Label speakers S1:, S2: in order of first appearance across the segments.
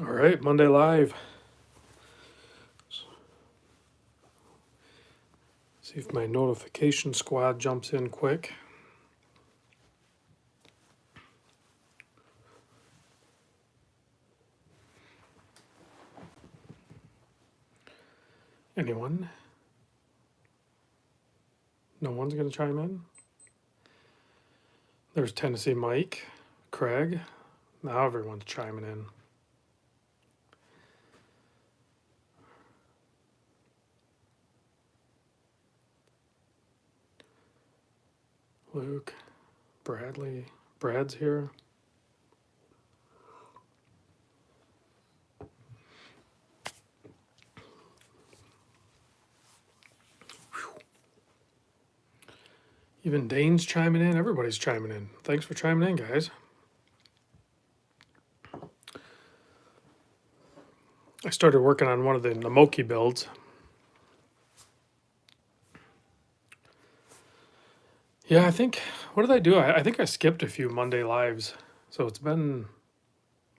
S1: All right, Monday Live. See if my notification squad jumps in quick. Anyone? No one's going to chime in? There's Tennessee Mike, Craig. Now everyone's chiming in. Luke, Bradley. Brad's here. Even Dane's chiming in. Everybody's chiming in. Thanks for chiming in, guys. I started working on one of the Namoki builds. Yeah, I think, what did I do? I think I skipped a few Monday Lives. So it's been,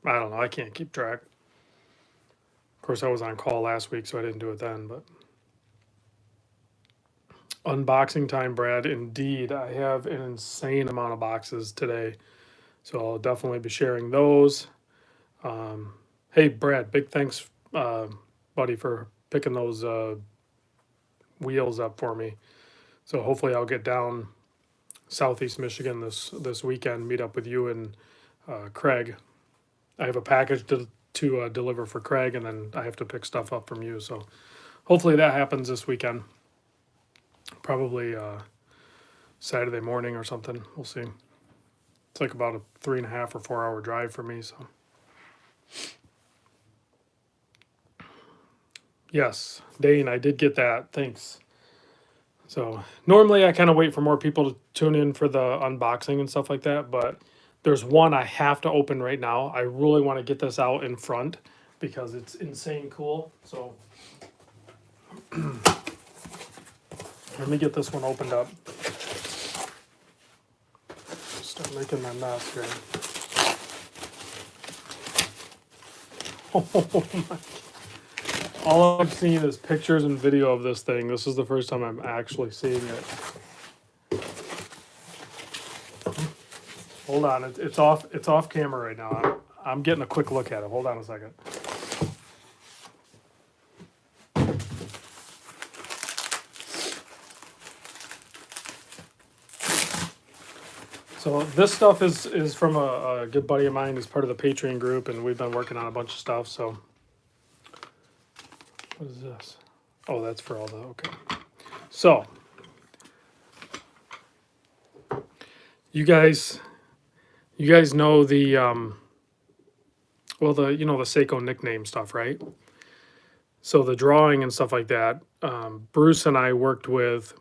S1: I don't know, I can't keep track. Of course, I was on call last week, so I didn't do it then, but. Unboxing time, Brad. Indeed, I have an insane amount of boxes today. So I'll definitely be sharing those. Hey, Brad, big thanks, buddy, for picking those wheels up for me. So hopefully I'll get down Southeast Michigan this weekend, meet up with you and Craig. I have a package to deliver for Craig, and then I have to pick stuff up from you. So hopefully that happens this weekend. Probably Saturday morning or something. We'll see. It's like about a 3.5 or 4 hour drive for me. So yes, Dane, I did get that. Thanks. So normally I kind of wait for more people to tune in for the unboxing and stuff like that, but there's one I have to open right now. I really want to get this out in front because it's insane cool. So let me get this one opened up. Start making my mess here. Oh my. All I've seen is pictures and video of this thing. This is the first time I'm actually seeing it. Hold on, it's off camera right now. I'm getting a quick look at it. Hold on a second. So this stuff is from a good buddy of mine who's part of the Patreon group, and we've been working on a bunch of stuff. So what is this? Oh, that's for all the, okay. So you guys know the well, the the Seiko nickname stuff, right? So the drawing and stuff like that. Bruce and I worked with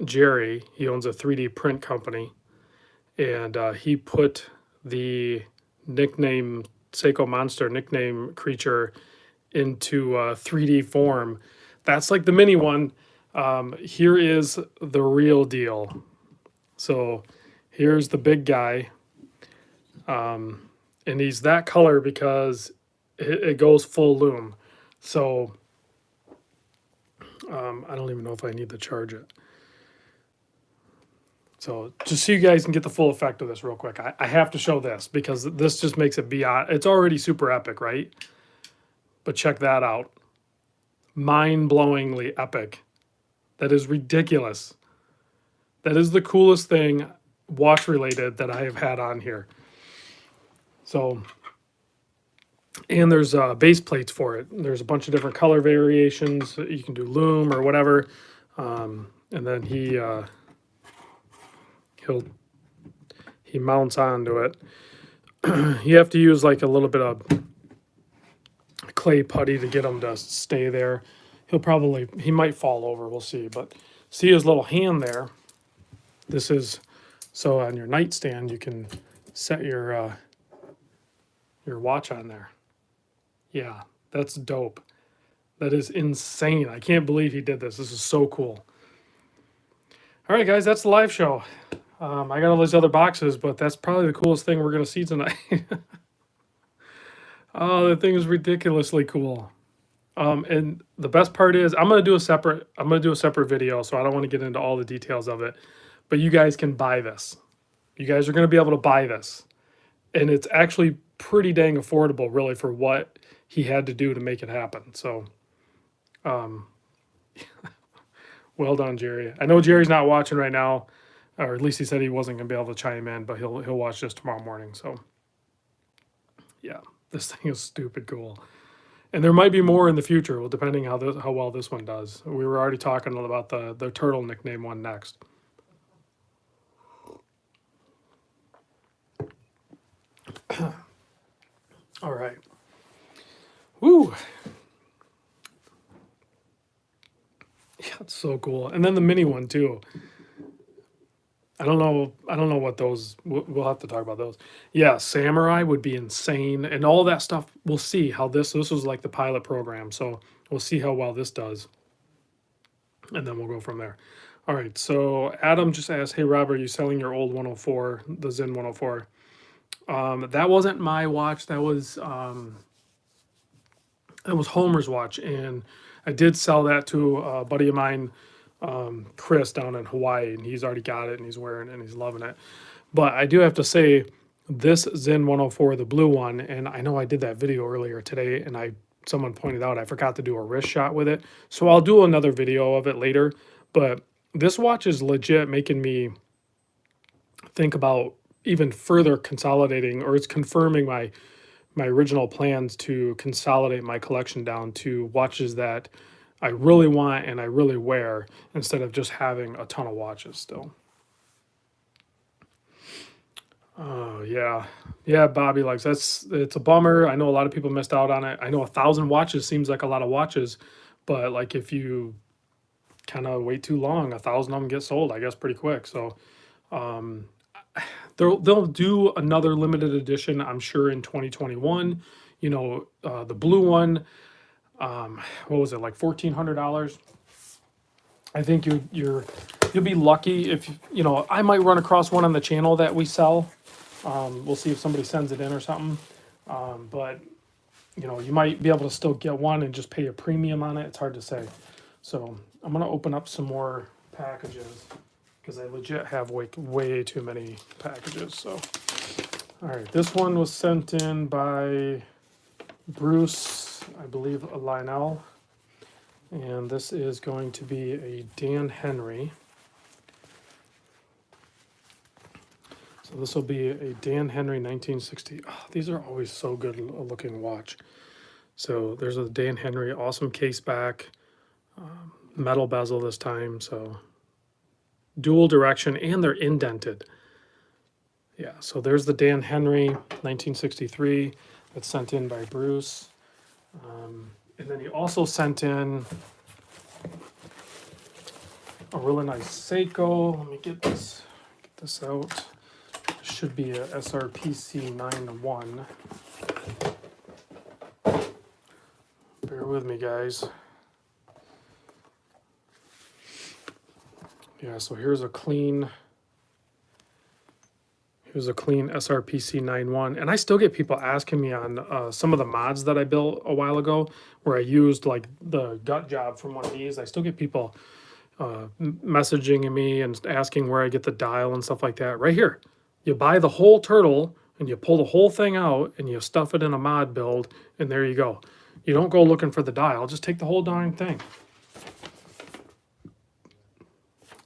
S1: Jerry. He owns a 3D print company, and he put the nickname Seiko Monster nickname creature into 3D form. That's like the mini one. Here is the real deal. So here's the big guy. And he's that color because it goes full loom. So I don't even know if I need to charge it. So just so you guys can get the full effect of this real quick, I have to show this because this just makes it beyond, it's already super epic, right? But check that out. Mind-blowingly epic. That is ridiculous. That is the coolest thing watch related that I have had on here. So, and there's base plates for it. There's a bunch of different color variations. You can do loom or whatever. And then he mounts onto it. You have to use like a little bit of clay putty to get him to stay there. He might fall over, we'll see. But see his little hand there? This is, so on your nightstand, you can set your watch on there. Yeah, that's dope. That is insane. I can't believe he did this. This is so cool. All right, guys, that's the live show. I got all these other boxes, but that's probably the coolest thing we're going to see tonight. Oh, the thing is ridiculously cool. And the best part is I'm gonna do a separate video, so I don't want to get into all the details of it. But you guys can buy this. You guys are gonna be able to buy this. And it's actually pretty dang affordable, really, for what he had to do to make it happen. So, um, well done, Jerry. I know Jerry's not watching right now, or at least he said he wasn't gonna be able to chime in, but he'll watch this tomorrow morning. So, yeah, this thing is stupid cool. And there might be more in the future, well, depending how well this one does. We were already talking about the turtle nickname one next. All right. Woo. Yeah, it's so cool. And then the mini one too. I don't know. I don't know what those. We'll have to talk about those. Yeah, samurai would be insane, and all that stuff. We'll see how this was like the pilot program, so we'll see how well this does, and then we'll go from there. All right. So Adam just asked, "Hey Rob, are you selling your old 104, the Zen 104?" That wasn't my watch. That was Homer's watch, and I did sell that to a buddy of mine, Chris, down in Hawaii, and he's already got it and he's wearing it and he's loving it. But I do have to say, this Zen 104, the blue one, and I know I did that video earlier today, and someone pointed out I forgot to do a wrist shot with it, so I'll do another video of it later. But this watch is legit making me think about even further consolidating, or it's confirming my original plans to consolidate my collection down to watches that I really want and I really wear, instead of just having a ton of watches still. Oh yeah, yeah. Bobby likes it's a bummer. I know a lot of people missed out on it. I know 1,000 watches seems like a lot of watches, but like if you kind of wait too long, 1,000 of them get sold, I guess, pretty quick. So um, they'll do another limited edition, I'm sure, in 2021. The blue one, what was it, like $1,400? I think you'll be lucky if I might run across one on the channel that we sell. We'll see if somebody sends it in or something. But you might be able to still get one and just pay a premium on it. It's hard to say. So I'm gonna open up some more packages because I legit have way too many packages. So all right, this one was sent in by Bruce, I believe, Lionel. And this is going to be a Dan Henry. So this will be a Dan Henry 1960. Oh, these are always so good looking watch. So there's a Dan Henry, awesome case back, metal bezel this time. So dual direction, and they're indented. Yeah, so there's the Dan Henry 1963 that's sent in by Bruce. And then he also sent in a really nice Seiko. Let me get this out. It should be a SRPC 91. Bear with me, guys. Yeah, so here's a clean SRPC 91, and I still get people asking me on some of the mods that I built a while ago, where I used like the gut job from one of these. I still get people messaging me and asking where I get the dial and stuff like that. Right here, you buy the whole turtle and you pull the whole thing out and you stuff it in a mod build, and there you go. You don't go looking for the dial, just take the whole darn thing.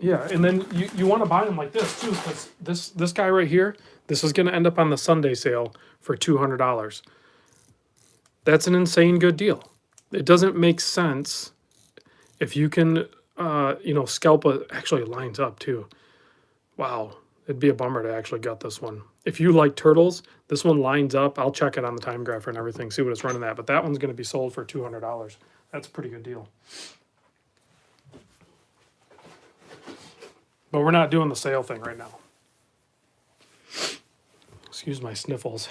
S1: Yeah, and then you want to buy them like this too, because this guy right here, this is going to end up on the Sunday sale for $200. That's an insane good deal. It doesn't make sense if you can, scalp it. Actually, it lines up too. Wow, it'd be a bummer to actually gut this one. If you like turtles, this one lines up. I'll check it on the time grapher and everything, see what it's running at. But that one's going to be sold for $200. That's a pretty good deal. But we're not doing the sale thing right now. Excuse my sniffles.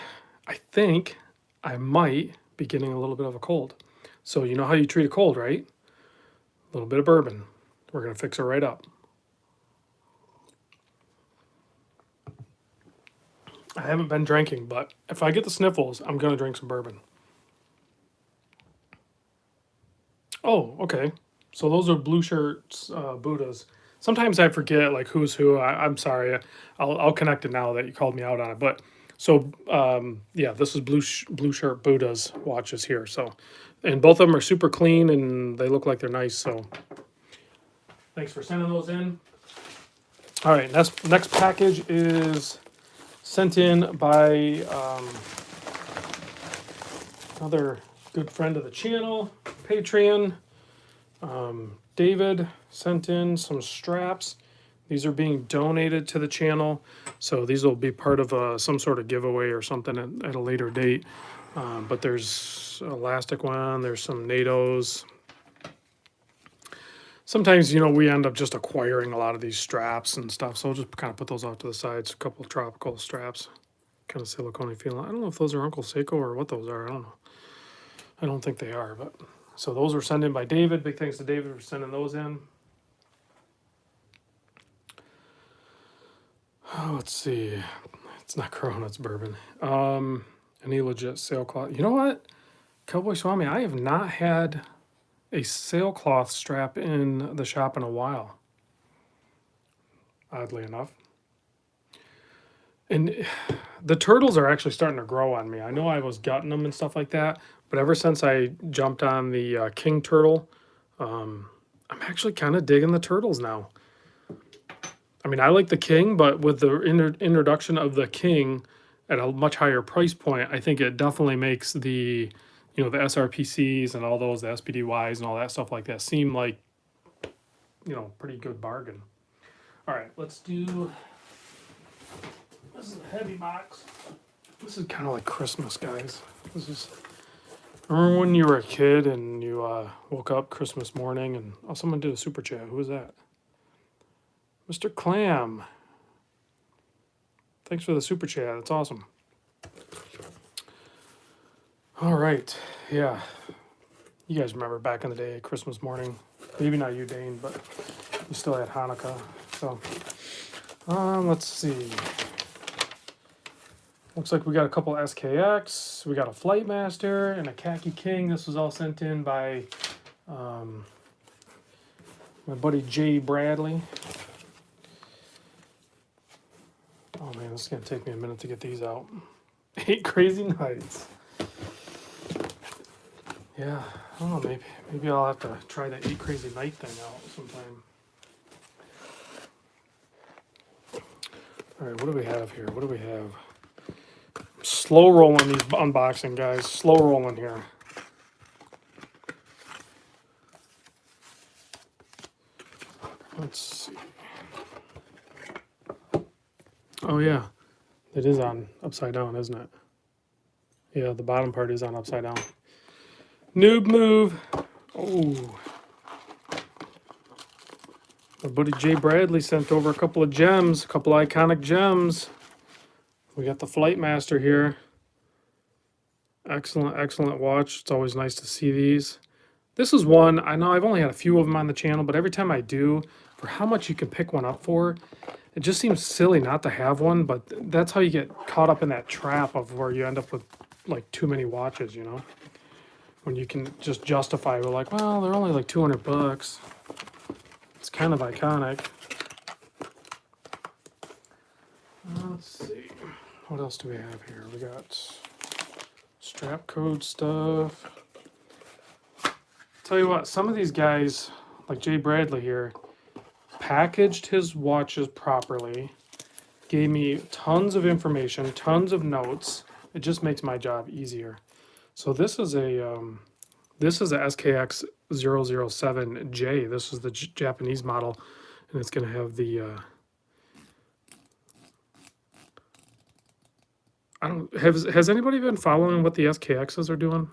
S1: I think I might be getting a little bit of a cold. So you know how you treat a cold, right? A little bit of bourbon. We're going to fix it right up. I haven't been drinking, but if I get the sniffles, I'm going to drink some bourbon. Oh, okay. So those are blue shirts, Buddhas. Sometimes I forget like who's who. I'm sorry. I'll connect it now that you called me out on it. But so yeah, this is blue shirt Buddhas watches here. So, and both of them are super clean and they look like they're nice. So thanks for sending those in. All right, next package is sent in by another good friend of the channel, Patreon. David sent in some straps. These are being donated to the channel, so these will be part of some sort of giveaway or something at a later date. But there's an elastic one, there's some NATOs. Sometimes, we end up just acquiring a lot of these straps and stuff, so I'll just kind of put those off to the sides. A couple of tropical straps, kind of silicone feeling. I don't know if those are Uncle Seiko or what those are. I don't know. I don't think they are, but so those were sent in by David. Big thanks to David for sending those in. Oh, let's see. It's not Corona, it's bourbon. Any legit sailcloth. You know what? Cowboy Swami, I have not had a sailcloth strap in the shop in a while. Oddly enough. And the turtles are actually starting to grow on me. I know I was gutting them and stuff like that, but ever since I jumped on the king turtle, I'm actually kind of digging the turtles now. I mean, I like the king, but with the introduction of the king at a much higher price point, I think it definitely makes the SRPCs and all those, the SPDYs and all that stuff like that seem like, pretty good bargain. All right, let's do, this is a heavy box. This is kind of like Christmas, guys. Remember when you were a kid and you woke up Christmas morning and someone did a super chat. Who was that? Mr. Clam. Thanks for the super chat. That's awesome. All right. Yeah. You guys remember back in the day, Christmas morning. Maybe not you, Dane, but you still had Hanukkah. So, let's see. Looks like we got a couple SKX. We got a Flightmaster and a Khaki King. This was all sent in by my buddy Jay Bradley. Oh man, this is gonna take me a minute to get these out. 8 Crazy Nights. Yeah, I don't know, maybe I'll have to try that 8 Crazy Night thing out sometime. All right, what do we have here? What do we have? Slow rolling these unboxing, guys. Slow rolling here. Let's see. Oh yeah, it is on upside down, isn't it? Yeah, the bottom part is on upside down. Noob move. Oh. My buddy Jay Bradley sent over a couple of gems, a couple iconic gems. We got the Flightmaster here. Excellent, excellent watch. It's always nice to see these. This is one, I know I've only had a few of them on the channel, but every time I do, for how much you can pick one up for, it just seems silly not to have one, but that's how you get caught up in that trap of where you end up with like too many watches, when you can just justify, we're like, well, they're only like 200 bucks. It's kind of iconic. Let's see. What else do we have here? We got strap code stuff. Tell you what, some of these guys, like Jay Bradley here, packaged his watches properly, gave me tons of information, tons of notes. It just makes my job easier. So this is a SKX 007J. This is the Japanese model, and it's going to have the has anybody been following what the SKXs are doing?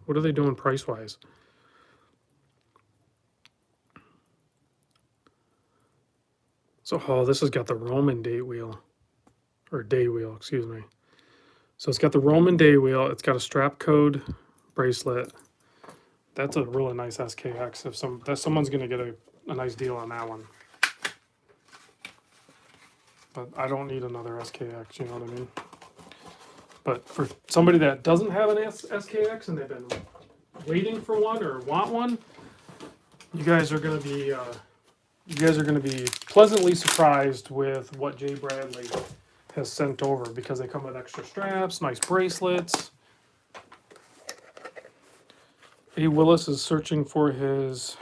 S1: What are they doing price wise? So, this has got the Roman day wheel, or day wheel, excuse me. So it's got the Roman day wheel. It's got a strap code bracelet. That's a really nice SKX. If someone's going to get a nice deal on that one. But I don't need another SKX, you know what I mean? But for somebody that doesn't have an SKX and they've been waiting for one or want one, You guys are gonna be pleasantly surprised with what Jay Bradley has sent over, because they come with extra straps, nice bracelets. A. Willis is searching for his.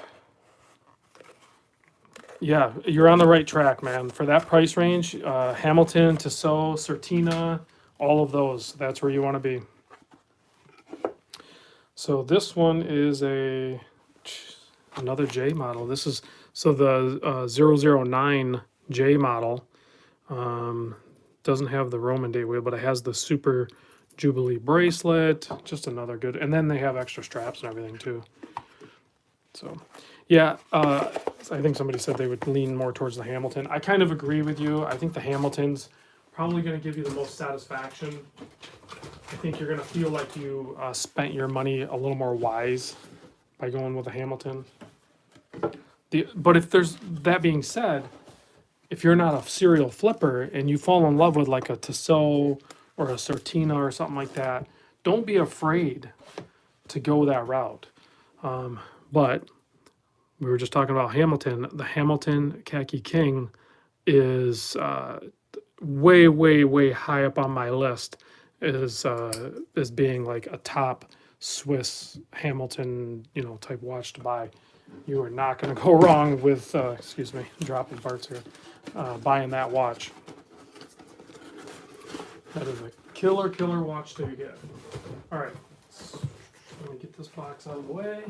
S1: Yeah, you're on the right track, man. For that price range, Hamilton, Tissot, Certina, all of those. That's where you want to be. So this one is another J model. This is the 009 J model. Doesn't have the Roman date wheel, but it has the Super Jubilee bracelet. Just another good. And then they have extra straps and everything too. So, yeah, I think somebody said they would lean more towards the Hamilton. I kind of agree with you. I think the Hamilton's probably going to give you the most satisfaction. I think you're going to feel like you spent your money a little more wise by going with a Hamilton. But if there's, that being said, if you're not a serial flipper and you fall in love with like a Tissot or a Certina or something like that, don't be afraid to go that route. But we were just talking about Hamilton. The Hamilton Khaki King is way, way, way high up on my list as being like a top Swiss Hamilton, type watch to buy. You are not going to go wrong with, excuse me, dropping parts here, buying that watch. That is a killer, killer watch to get. All right, let me get this box out of the way.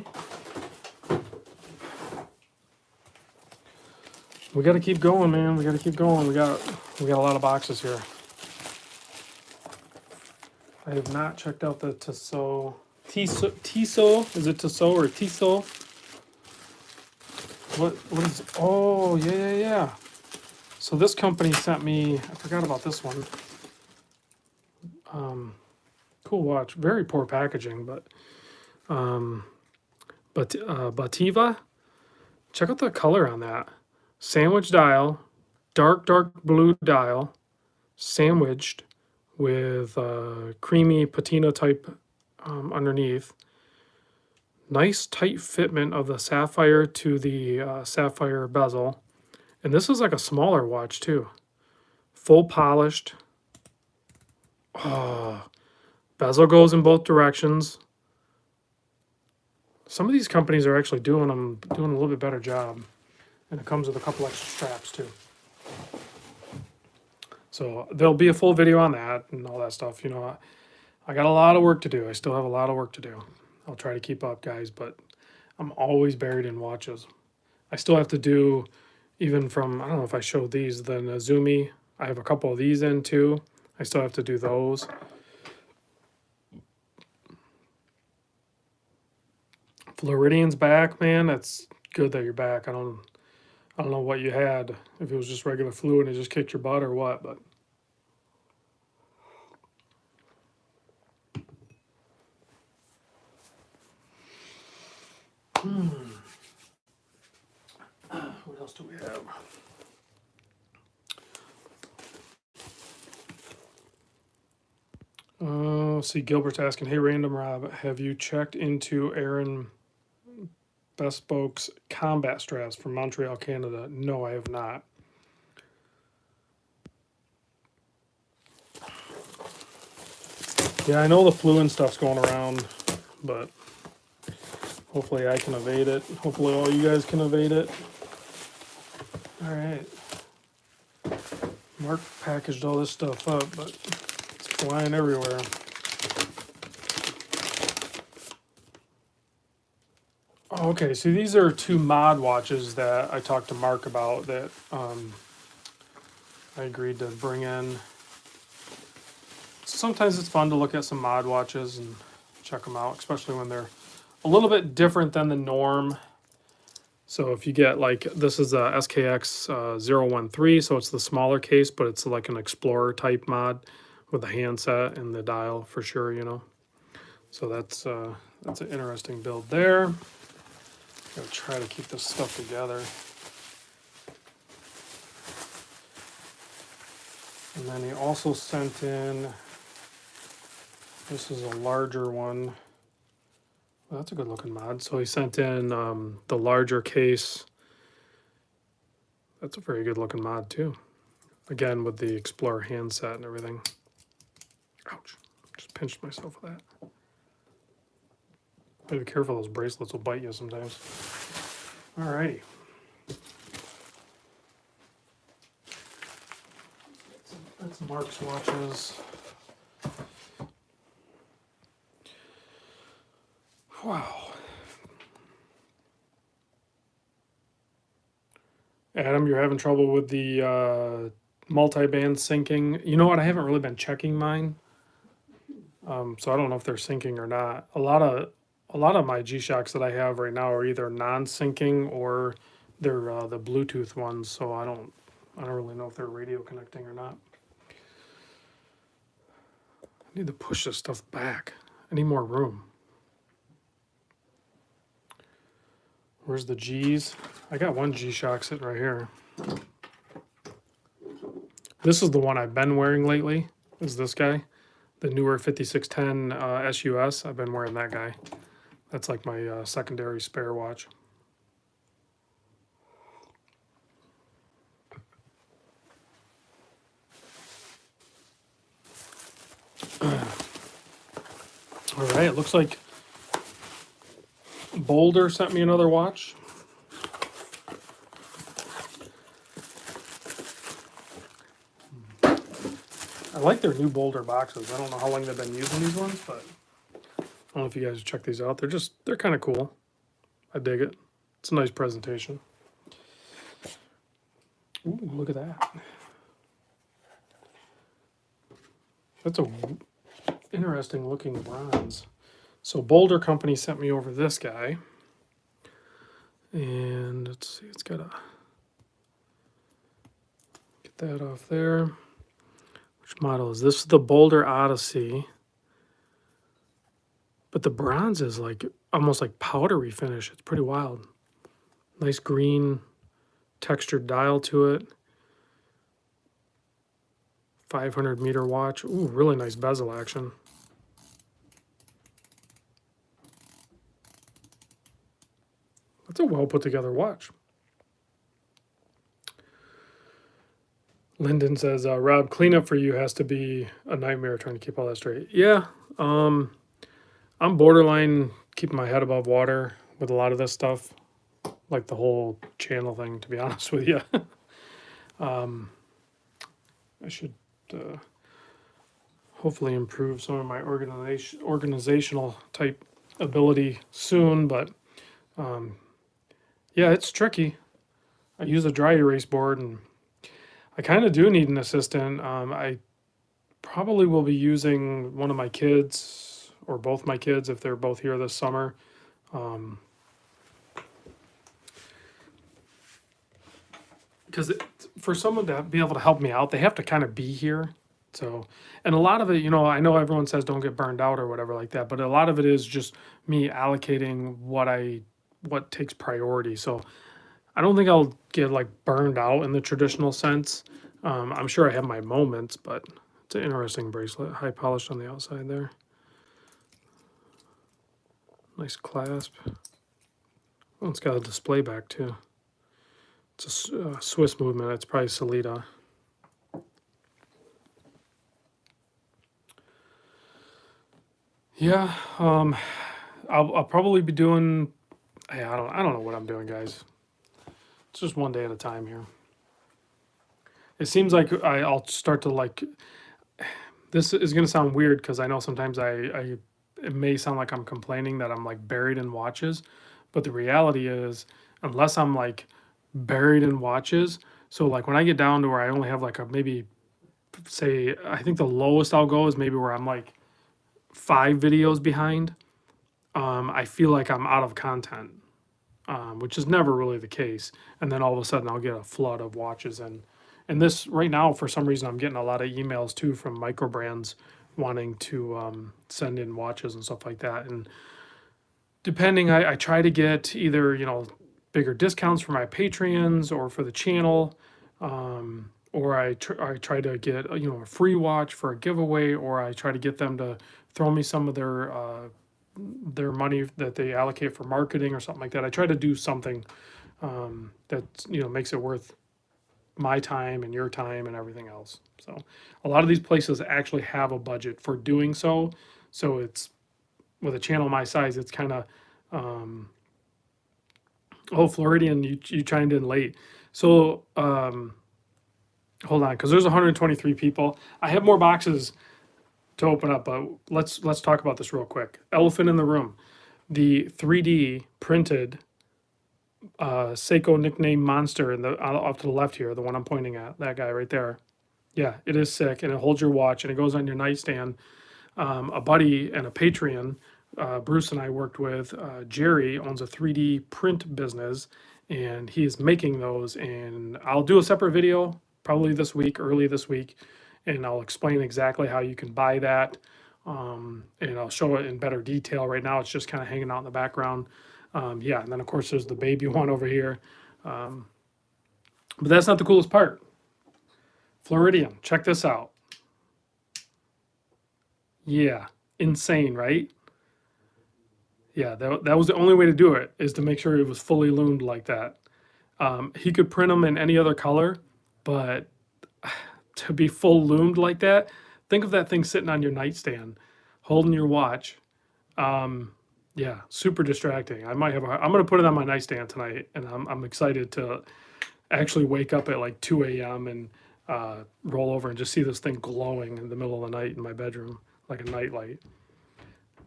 S1: We got to keep going, man. We got to keep going. We got a lot of boxes here. I have not checked out the Tissot. Tissot? Is it Tissot or Tissot? What is? Oh, yeah. So this company sent me. I forgot about this one. Cool watch. Very poor packaging, but Bativa. Check out the color on that. Sandwich dial, dark blue dial, sandwiched with creamy patina type underneath. Nice tight fitment of the sapphire to the sapphire bezel. And this is like a smaller watch too. Full polished. Oh, bezel goes in both directions. Some of these companies are actually doing a little bit better job. And it comes with a couple extra straps too. So there'll be a full video on that and all that stuff. I got a lot of work to do. I still have a lot of work to do. I'll try to keep up, guys, but I'm always buried in watches. I still have to do, even from, I don't know if I showed these, the Nezumi. I have a couple of these in too. I still have to do those. Floridian's back, man. That's good that you're back. I don't know what you had, if it was just regular flu and it just kicked your butt or what, but. What else do we have? See, Gilbert's asking, hey, Random Rob, have you checked into Aaron Bespoke's combat straps from Montreal, Canada? No, I have not. Yeah, I know the flu and stuff's going around, but hopefully I can evade it. Hopefully all you guys can evade it. All right. Mark packaged all this stuff up, but it's flying everywhere. Oh, okay, so these are two mod watches that I talked to Mark about that I agreed to bring in. Sometimes it's fun to look at some mod watches and check them out, especially when they're a little bit different than the norm. So if you get like, this is a SKX 013, so it's the smaller case, but it's like an Explorer type mod with the handset and the dial for sure, So that's an interesting build there. Gotta try to keep this stuff together. And then he also sent in, this is a larger one, Well, that's a good looking mod. So he sent in the larger case. That's a very good looking mod too. Again, with the Explorer handset and everything. Ouch. Just pinched myself with that. Be careful, those bracelets will bite you sometimes. Alrighty. That's Mark's watches. Wow. Adam, you're having trouble with the multi-band syncing. You know what? I haven't really been checking mine, so I don't know if they're syncing or not. A lot of my G-Shocks that I have right now are either non-syncing or they're the Bluetooth ones. So I don't really know if they're radio connecting or not. I need to push this stuff back. I need more room. Where's the G's? I got one G-Shock sitting right here. This is the one I've been wearing lately, is this guy. The newer 5610 SUS. I've been wearing that guy. That's like my secondary spare watch. All right, it looks like Boulder sent me another watch. I like their new Boulder boxes. I don't know how long they've been using these ones, but I don't know if you guys check these out. They're kind of cool. I dig it. It's a nice presentation. Ooh, look at that. That's a interesting looking bronze. So Boulder Company sent me over this guy. And let's see, it's got a, get that off there. Which model is this? This is the Boulder Odyssey. But the bronze is like almost like powdery finish. It's pretty wild. Nice green textured dial to it. 500-meter watch. Ooh, really nice bezel action. That's a well put together watch. Lyndon says, Rob, cleanup for you has to be a nightmare trying to keep all that straight. Yeah, I'm borderline keeping my head above water with a lot of this stuff, like the whole channel thing, to be honest with you. I should hopefully improve some of my organizational type ability soon, but yeah, it's tricky. I use a dry erase board, and I kind of do need an assistant. I probably will be using one of my kids or both my kids if they're both here this summer. Because for someone to be able to help me out, they have to kind of be here. So, and a lot of it, I know everyone says don't get burned out or whatever like that, but a lot of it is just me allocating what takes priority. So I don't think I'll get like burned out in the traditional sense. I'm sure I have my moments, but it's an interesting bracelet. High polished on the outside there. Nice clasp. Oh, it's got a display back too. It's a Swiss movement. It's probably Salida. Yeah, I'll probably be doing. Hey, I don't know what I'm doing, guys. It's just one day at a time here. It seems like I'll start to like. This is gonna sound weird because I know sometimes it may sound like I'm complaining that I'm like buried in watches, but the reality is, unless I'm like buried in watches, so like when I get down to where I only have like a maybe say, I think the lowest I'll go is maybe where I'm like 5 videos behind. I feel like I'm out of content, which is never really the case. And then all of a sudden I'll get a flood of watches. And this right now, for some reason, I'm getting a lot of emails too from micro brands wanting to send in watches and stuff like that. And depending, I try to get either, bigger discounts for my Patreons or for the channel. Or I try to get a free watch for a giveaway, or I try to get them to throw me some of their their money that they allocate for marketing or something like that. I try to do something that makes it worth my time and your time and everything else. So a lot of these places actually have a budget for doing so. So it's with a channel my size, it's kind of Floridian, you chimed in late. So hold on, because there's 123 people. I have more boxes to open up, but let's talk about this real quick. Elephant in the room, the 3D printed Seiko nickname monster in the off to the left here, the one I'm pointing at, that guy right there. Yeah, it is sick, and it holds your watch, and it goes on your nightstand. A buddy and a Patreon, Bruce and I worked with, Jerry owns a 3D print business, and he is making those. And I'll do a separate video probably this week, early this week, and I'll explain exactly how you can buy that. And I'll show it in better detail. Right now, it's just kind of hanging out in the background. Yeah, and then of course there's the baby one over here. But that's not the coolest part. Floridian, check this out. Yeah, insane, right? Yeah, that was the only way to do it, is to make sure it was fully loomed like that. He could print them in any other color, but to be full loomed like that, think of that thing sitting on your nightstand, holding your watch. Yeah, super distracting. I'm going to put it on my nightstand tonight, and I'm excited to actually wake up at like 2 a.m. and roll over and just see this thing glowing in the middle of the night in my bedroom like a nightlight.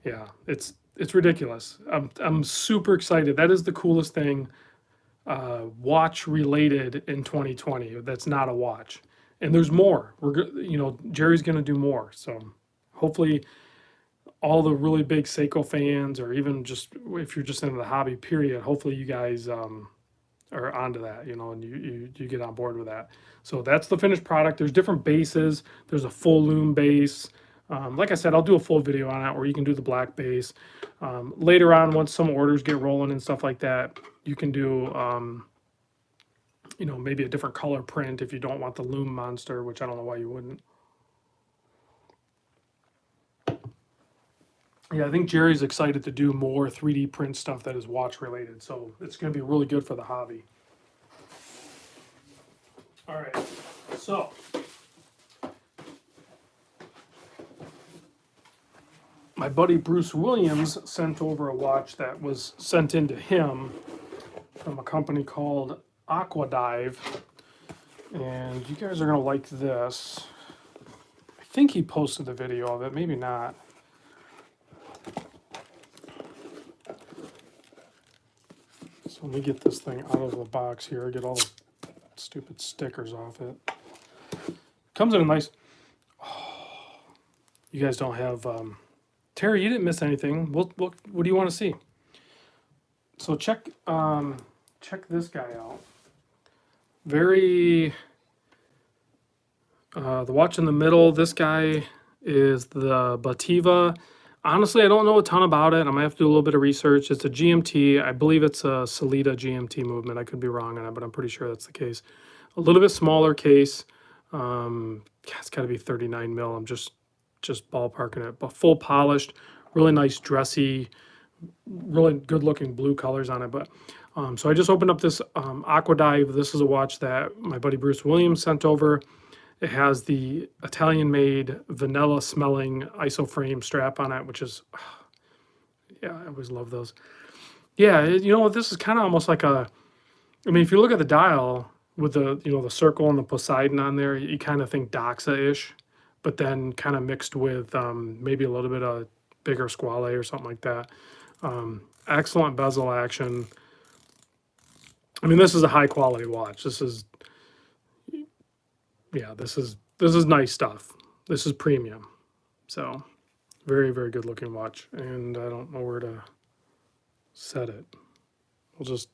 S1: Yeah, it's ridiculous. I'm super excited. That is the coolest thing watch related in 2020. That's not a watch, and there's more. Jerry's going to do more. So hopefully, all the really big Seiko fans, or even just if you're just into the hobby, period. Hopefully, you guys are onto that, and you get on board with that. So that's the finished product. There's different bases. There's a full loom base. Like I said, I'll do a full video on it where you can do the black base. Later on, once some orders get rolling and stuff like that, you can do, maybe a different color print if you don't want the loom monster, which I don't know why you wouldn't. Yeah, I think Jerry's excited to do more 3D print stuff that is watch related. So it's going to be really good for the hobby. All right, so my buddy Bruce Williams sent over a watch that was sent in to him from a company called Aquadive. And you guys are going to like this. I think he posted the video of it, maybe not. So let me get this thing out of the box here, get all the stupid stickers off it. Comes in a nice... Oh, you guys don't have... Terry, you didn't miss anything. What do you want to see? So check this guy out. Very... the watch in the middle, this guy is the Bativa. Honestly, I don't know a ton about it. I'm going to have to do a little bit of research. It's a GMT. I believe it's a Salida GMT movement. I could be wrong on it, but I'm pretty sure that's the case. A little bit smaller case. It's got to be 39 mil. I'm just ballparking it. But full polished, really nice, dressy, really good-looking blue colors on it. But so I just opened up this Aquadive. This is a watch that my buddy Bruce Williams sent over. It has the Italian-made, vanilla-smelling isoframe strap on it, which is, yeah, I always love those. Yeah, you know what? This is kind of almost like a, I mean, if you look at the dial with the, the circle and the Poseidon on there, you kind of think Doxa-ish, but then kind of mixed with maybe a little bit of bigger squale or something like that. Excellent bezel action. I mean, this is a high-quality watch. This is... Yeah, this is nice stuff. This is premium. So, very, very good looking watch. And I don't know where to set it. We'll just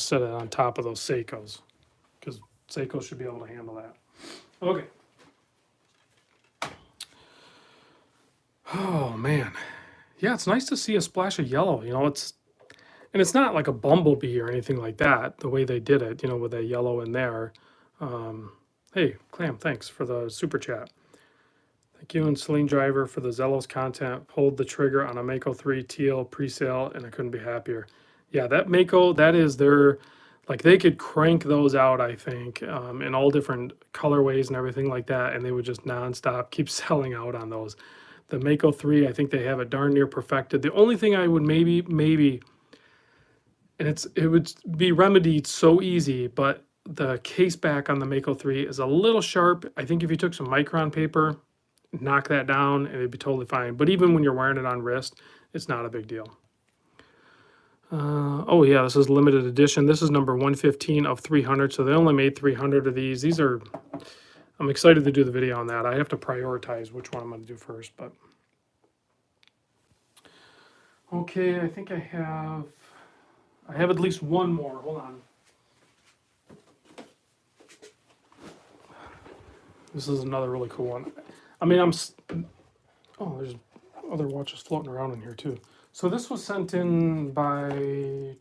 S1: set it on top of those Seikos, because Seiko should be able to handle that. Okay. Oh man. Yeah, it's nice to see a splash of yellow. And it's not like a bumblebee or anything like that, the way they did it, with that yellow in there. Hey, Clam, thanks for the super chat. Thank you. And Celine Driver for the Zellos content. Pulled the trigger on a Mako 3 teal pre-sale, and I couldn't be happier. Yeah, that Mako, that is their, like they could crank those out, I think, in all different colorways and everything like that, and they would just nonstop keep selling out on those. The Mako 3, I think they have it darn near perfected. The only thing I would maybe, and it would be remedied so easy, but the case back on the Mako 3 is a little sharp. I think if you took some micron paper, knock that down, and it'd be totally fine. But even when you're wearing it on wrist, it's not a big deal. Oh yeah, this is limited edition. This is number 115 of 300, so they only made 300 of these. These are, I'm excited to do the video on that. I have to prioritize which one I'm going to do first, but okay, I think I have at least one more. Hold on. This is another really cool one. I mean, oh, there's other watches floating around in here too. So this was sent in by,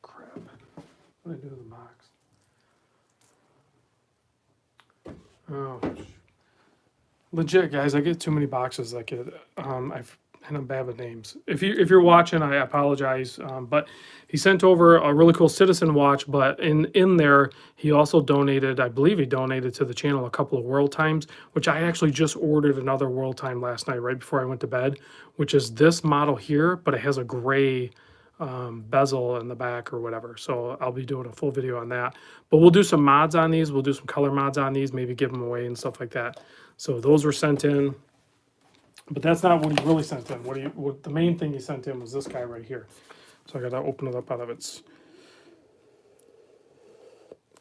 S1: crap, what did I do to the box? Oh, legit, guys, I get too many boxes. Like and I'm bad with names. If you're watching, I apologize. But he sent over a really cool Citizen watch. But in there, he also donated. I believe he donated to the channel a couple of World Times, which I actually just ordered another World Time last night, right before I went to bed, which is this model here, but it has a gray bezel in the back or whatever. So I'll be doing a full video on that. But we'll do some mods on these. We'll do some color mods on these, maybe give them away and stuff like that. So those were sent in. But that's not what he really sent in. What the main thing he sent in was this guy right here. So I got to open it up out of its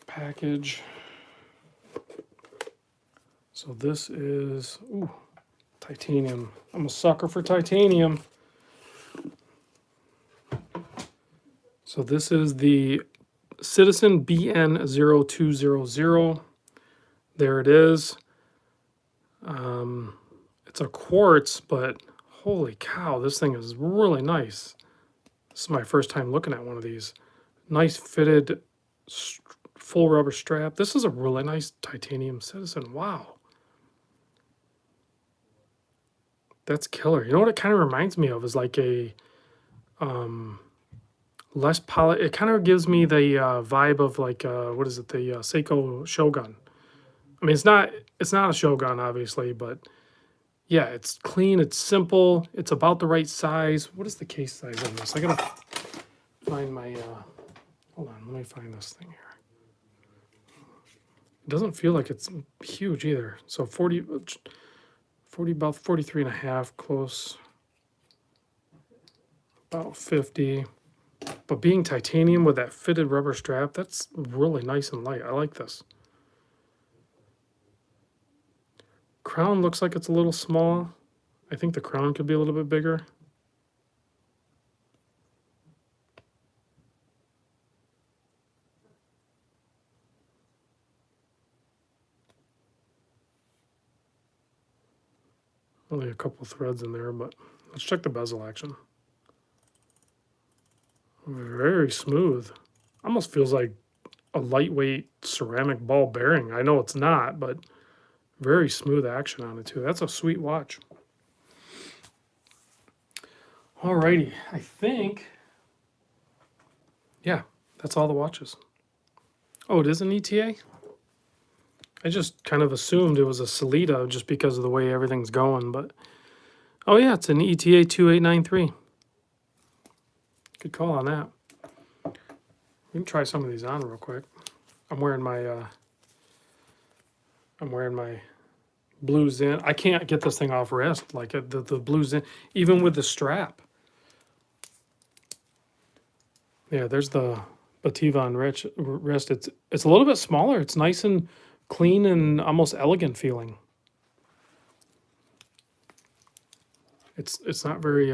S1: package. So this is, ooh, titanium. I'm a sucker for titanium. So this is the Citizen BN0200. There it is. It's a quartz, but holy cow, this thing is really nice. This is my first time looking at one of these. Nice fitted full rubber strap. This is a really nice titanium Citizen. Wow. That's killer. You know what it kind of reminds me of is like a less polished. It kind of gives me the vibe of like what is it? The Seiko Shogun. I mean, it's not a Shogun obviously, but yeah, it's clean, it's simple, it's about the right size. What is the case size on this? I gotta find my, hold on, let me find this thing here. It doesn't feel like it's huge either. So 40, about 43 and a half, close, about 50. But being titanium with that fitted rubber strap, that's really nice and light. I like this. Crown looks like it's a little small. I think the crown could be a little bit bigger. Only a couple threads in there, but let's check the bezel action. Very smooth. Almost feels like a lightweight ceramic ball bearing. I know it's not, but very smooth action on it too. That's a sweet watch. Alrighty, I think, yeah, that's all the watches. Oh, it is an ETA? I just kind of assumed it was a Sellita just because of the way everything's going, but oh yeah, it's an ETA 2893. Good call on that. We can try some of these on real quick. I'm wearing my Blue Zen. I can't get this thing off wrist, like the Blue Zen, even with the strap. Yeah, there's the Bativa on wrist. It's a little bit smaller. It's nice and clean and almost elegant feeling. It's not very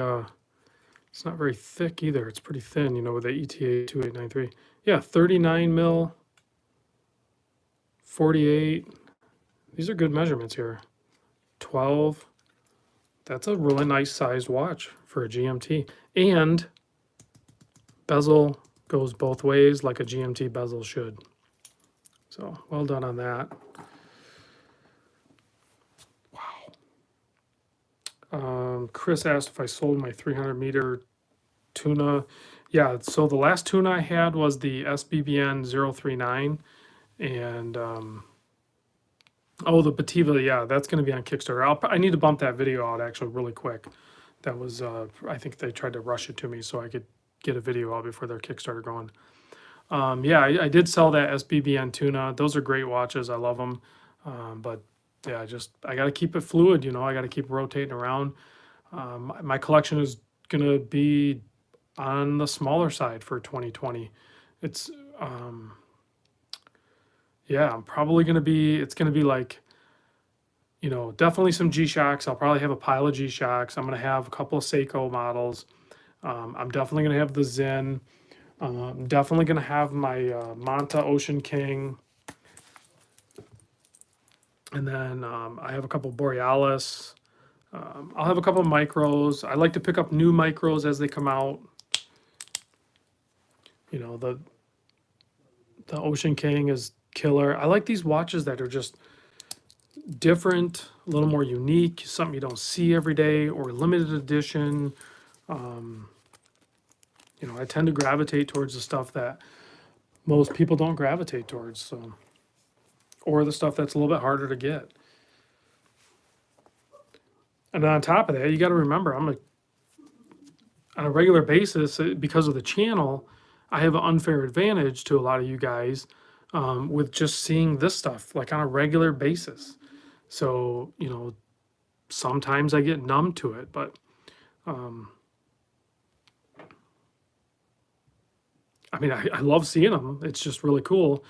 S1: thick either. It's pretty thin, you know, with the ETA 2893. Yeah, 39 mil, 48. These are good measurements here. 12. That's a really nice sized watch for a GMT. And bezel goes both ways like a GMT bezel should. So well done on that. Wow. Chris asked if I sold my 300-meter tuna. Yeah, so the last tuna I had was the SBBN 039. And, oh, the Bativa, yeah, that's going to be on Kickstarter. I need to bump that video out actually really quick. That was, I think they tried to rush it to me so I could get a video out before their Kickstarter going. Yeah, I did sell that SBBN tuna. Those are great watches. I love them. But yeah, I got to keep it fluid. You know, I got to keep rotating around. My collection is going to be on the smaller side for 2020. It's, yeah, I'm probably going to be, it's going to be like, you know, definitely some G-Shocks. I'll probably have a pile of G-Shocks. I'm going to have a couple of Seiko models. I'm definitely going to have the Zen. I'm definitely going to have my Manta Ocean King. And then I have a couple Borealis. I'll have a couple micros. I like to pick up new micros as they come out. You know, the Ocean King is killer. I like these watches that are just different, a little more unique, something you don't see every day, or limited edition. You know, I tend to gravitate towards the stuff that most people don't gravitate towards, so, or the stuff that's a little bit harder to get. And on top of that, you got to remember, on a regular basis, because of the channel, I have an unfair advantage to a lot of you guys with just seeing this stuff like on a regular basis. So, you know, sometimes I get numb to it, but I mean, I love seeing them. It's just really cool.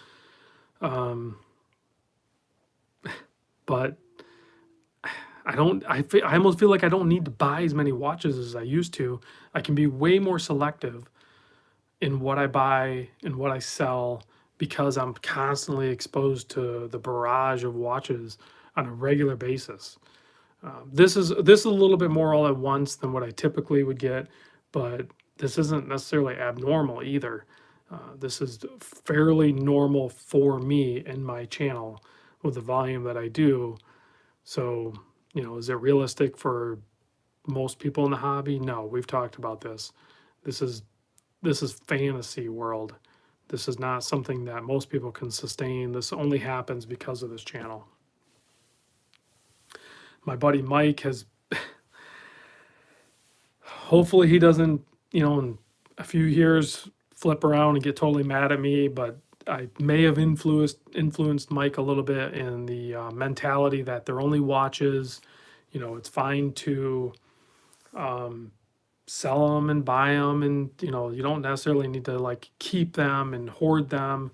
S1: But I almost feel like I don't need to buy as many watches as I used to. I can be way more selective in what I buy and what I sell because I'm constantly exposed to the barrage of watches on a regular basis. This is a little bit more all at once than what I typically would get, but this isn't necessarily abnormal either. This is fairly normal for me and my channel with the volume that I do. So, you know, is it realistic for most people in the hobby? No, we've talked about this. This is fantasy world. This is not something that most people can sustain. This only happens because of this channel. My buddy Mike has, hopefully he doesn't, you know, in a few years flip around and get totally mad at me, but I may have influenced Mike a little bit in the mentality that they're only watches. You know, it's fine to sell them and buy them, and you know, you don't necessarily need to like keep them and hoard them.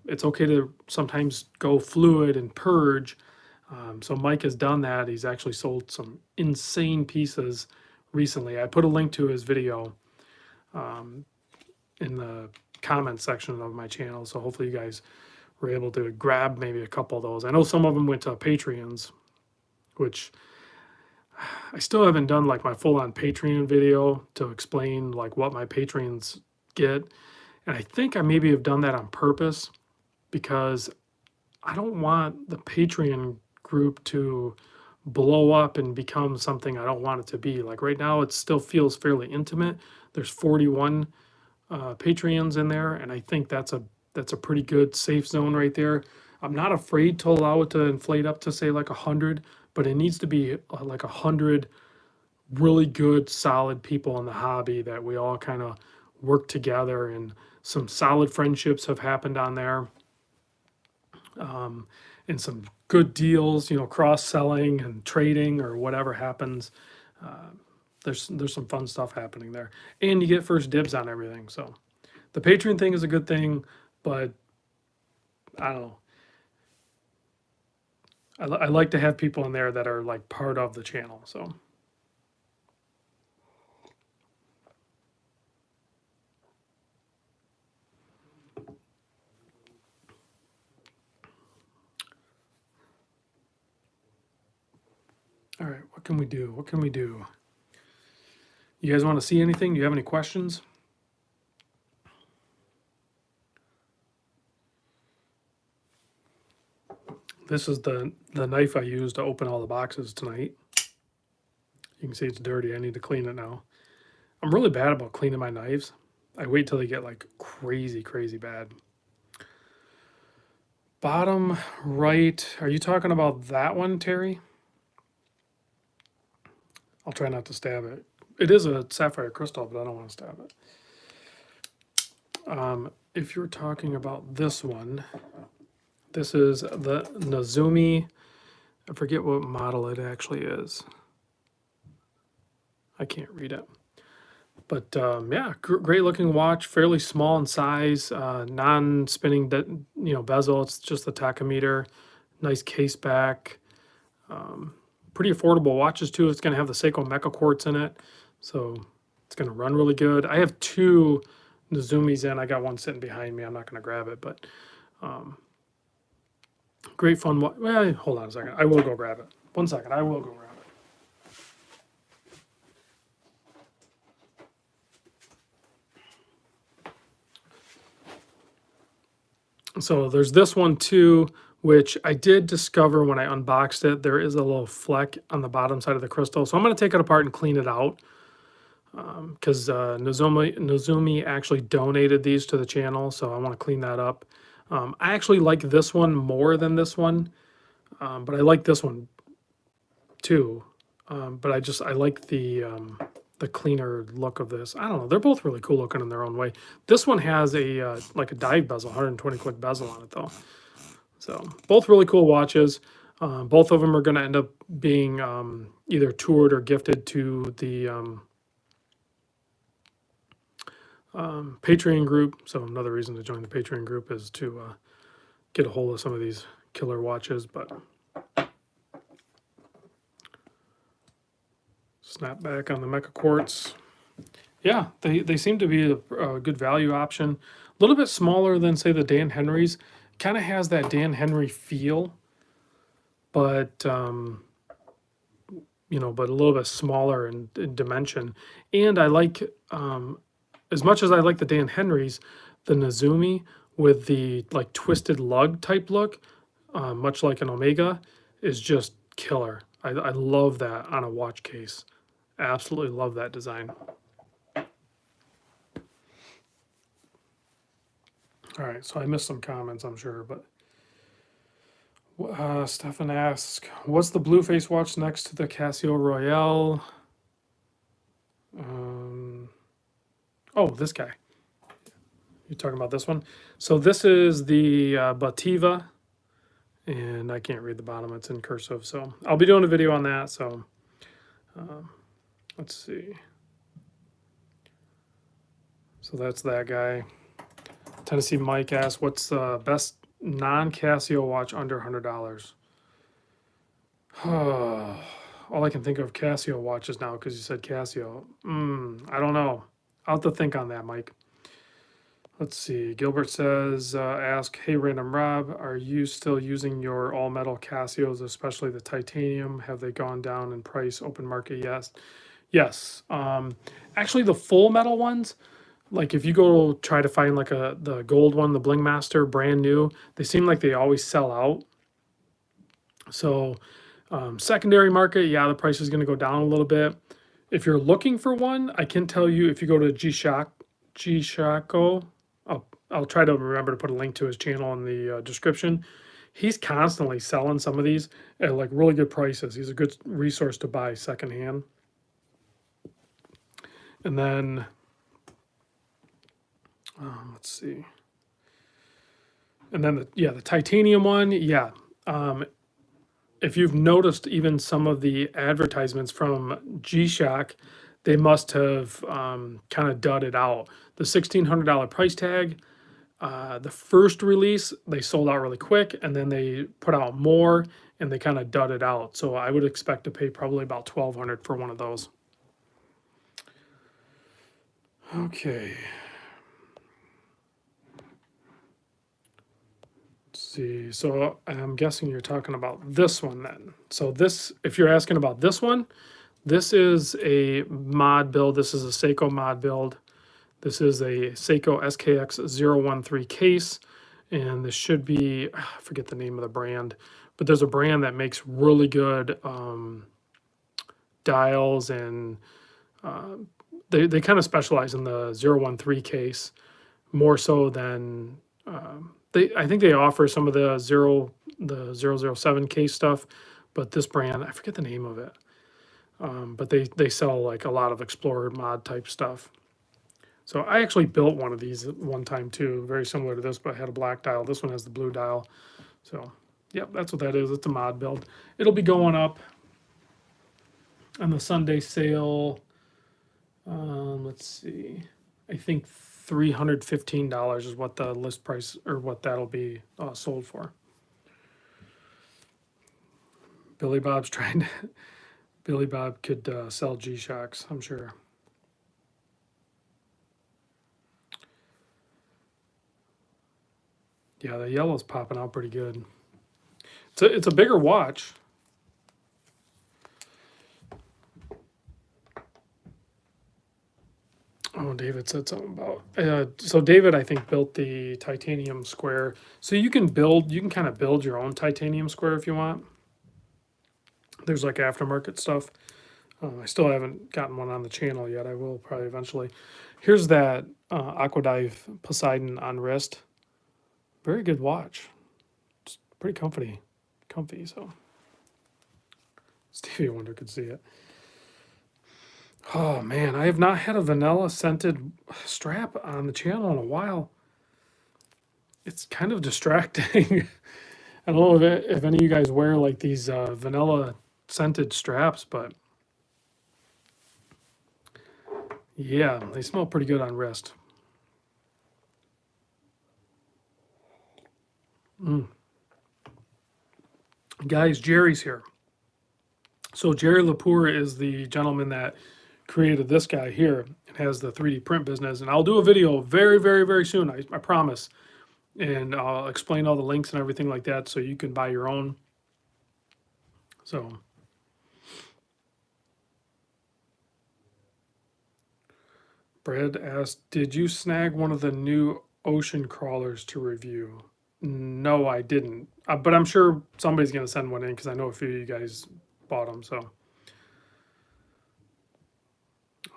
S1: It's okay to sometimes go fluid and purge. So Mike has done that. He's actually sold some insane pieces recently. I put a link to his video in the comment section of my channel, so hopefully you guys were able to grab maybe a couple of those. I know some of them went to Patreons, which I still haven't done like my full-on Patreon video to explain like what my patrons get. And I think I maybe have done that on purpose because I don't want the Patreon group to blow up and become something I don't want it to be. Like right now, it still feels fairly intimate. There's 41 Patreons in there, and I think that's a pretty good safe zone right there. I'm not afraid to allow it to inflate up to say like 100, but it needs to be like 100 really good, solid people in the hobby that we all kind of work together, and some solid friendships have happened on there. And some good deals, you know, cross-selling and trading or whatever happens. There's some fun stuff happening there, and you get first dibs on everything. So the Patreon thing is a good thing, but I don't know. I like to have people in there that are like part of the channel. So all right, what can we do? What can we do? You guys want to see anything? Do you have any questions? This is the knife I used to open all the boxes tonight. You can see it's dirty. I need to clean it now. I'm really bad about cleaning my knives. I wait till they get like crazy, crazy bad. Bottom right. Are you talking about that one, Terry? I'll try not to stab it. It is a sapphire crystal, but I don't want to stab it. If you're talking about this one, this is the Nezumi. I forget what model it actually is. I can't read it. But yeah, great looking watch, fairly small in size, non-spinning, bezel. It's just the tachometer, nice case back. Pretty affordable watches too. It's going to have the Seiko Mecha quartz in it, so it's going to run really good. I have two Nezumis in. I got one sitting behind me. I'm not going to grab it, but great fun. Well, hold on a second. I will go grab it. 1 second. I will go grab it. So there's this one too, which I did discover when I unboxed it. There is a little fleck on the bottom side of the crystal. So I'm going to take it apart and clean it out because Nezumi actually donated these to the channel. So I want to clean that up. I actually like this one more than this one, but I like this one too. But I like the cleaner look of this. I don't know. They're both really cool looking in their own way. This one has a like a dive bezel, 120 click bezel on it though. So both really cool watches. Both of them are going to end up being either toured or gifted to the Patreon group. So another reason to join the Patreon group is to get a hold of some of these killer watches. But snap back on the Mecha Quartz. Yeah, they seem to be a good value option. A little bit smaller than, say, the Dan Henry's. Kind of has that Dan Henry feel, but but a little bit smaller in dimension. And I like, as much as I like the Dan Henry's, the Nezumi with the like twisted lug type look, much like an Omega, is just killer. I love that on a watch case. Absolutely love that design. All right, so I missed some comments, I'm sure, but Stefan asks, what's the blue face watch next to the Casio Royale? Oh, this guy. You're talking about this one? So this is the Bativa, and I can't read the bottom. It's in cursive, so I'll be doing a video on that. So let's see. So that's that guy. Tennessee Mike asks, what's the best non-Casio watch under $100? All I can think of Casio watches now because you said Casio. I don't know. I'll have to think on that, Mike. Let's see. Gilbert says, ask, hey, Random Rob, are you still using your all-metal Casios, especially the titanium? Have they gone down in price? Open market? Yes. Yes. Actually, the full metal ones, like if you go try to find like the gold one, the Bling Master, brand new, they seem like they always sell out. So secondary market, yeah, the price is going to go down a little bit. If you're looking for one, I can tell you if you go to G-Shako, I'll try to remember to put a link to his channel in the description. He's constantly selling some of these at like really good prices. He's a good resource to buy secondhand. And then, let's see. And then, the titanium one, yeah. If you've noticed even some of the advertisements from G-Shock, they must have kind of dudded out. The $1,600 price tag, the first release, they sold out really quick, and then they put out more, and they kind of dudded out. So I would expect to pay probably about $1,200 for one of those. Okay. Let's see. So I'm guessing you're talking about this one then. So this, if you're asking about this one, this is a mod build. This is a Seiko mod build. This is a Seiko SKX013 case, and this should be, I forget the name of the brand, but there's a brand that makes really good dials, and they kind of specialize in the 013 case more so than I think they offer some of the 007 case stuff, but this brand, I forget the name of it. But they sell like a lot of Explorer mod type stuff. So I actually built one of these at one time too, very similar to this, but I had a black dial. This one has the blue dial. So, yep, that's what that is. It's a mod build. It'll be going up on the Sunday sale. Let's see. I think $315 is what the list price, or what that'll be sold for. Billy Bob's trying to. Billy Bob could sell G-Shocks, I'm sure. Yeah, the yellow's popping out pretty good. It's a bigger watch. Oh, David said something about. So David, I think, built the titanium square. So you can kind of build your own titanium square if you want. There's like aftermarket stuff. I still haven't gotten one on the channel yet. I will probably eventually. Here's that Aquadive Poseidon on wrist. Very good watch. It's pretty comfy. So Stevie Wonder could see it. Oh man, I have not had a vanilla scented strap on the channel in a while. It's kind of distracting. I don't know if any of you guys wear like these vanilla scented straps, but yeah, they smell pretty good on wrist. Guys, Jerry's here. So Jerry Lepore is the gentleman that created this guy here and has the 3D print business. And I'll do a video very, very, very soon, I promise. And I'll explain all the links and everything like that so you can buy your own. So Brad asked, did you snag one of the new ocean crawlers to review? No, I didn't. But I'm sure somebody's going to send one in because I know a few of you guys bought them. So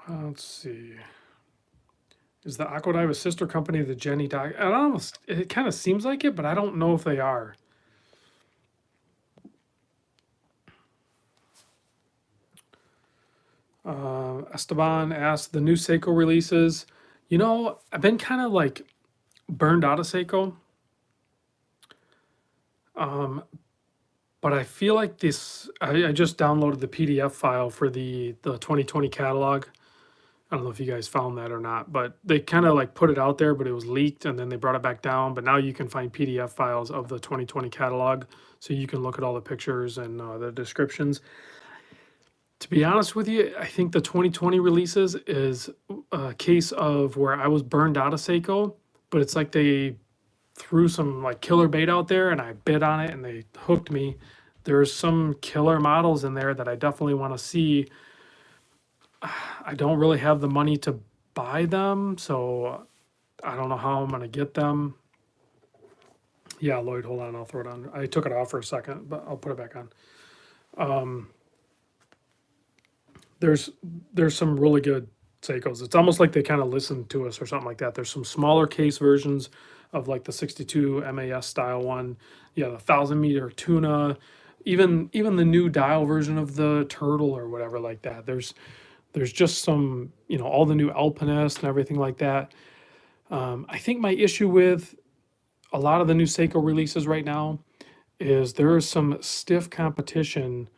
S1: let's see. Is the Aquadive a sister company of the Jenny Doc? I don't know. It kind of seems like it, but I don't know if they are. Esteban asked, the new Seiko releases. You know, I've been kind of like burned out of Seiko. But I feel like this, I just downloaded the PDF file for the 2020 catalog. I don't know if you guys found that or not, but they kind of like put it out there, but it was leaked and then they brought it back down. But now you can find PDF files of the 2020 catalog. So you can look at all the pictures and the descriptions. To be honest with you, I think the 2020 releases is a case of where I was burned out of Seiko, but it's like they threw some like killer bait out there and I bid on it and they hooked me. There's some killer models in there that I definitely want to see. I don't really have the money to buy them, so I don't know how I'm going to get them. Yeah, Lloyd, hold on, I'll throw it on. I took it off for a second, but I'll put it back on. There's some really good Seikos. It's almost like they kind of listened to us or something like that. There's some smaller case versions of like the 62 MAS style one. Yeah, the 1,000-meter tuna, even the new dial version of the turtle or whatever like that. There's just some, all the new Alpinist and everything like that. I think my issue with a lot of the new Seiko releases right now is there is some stiff competition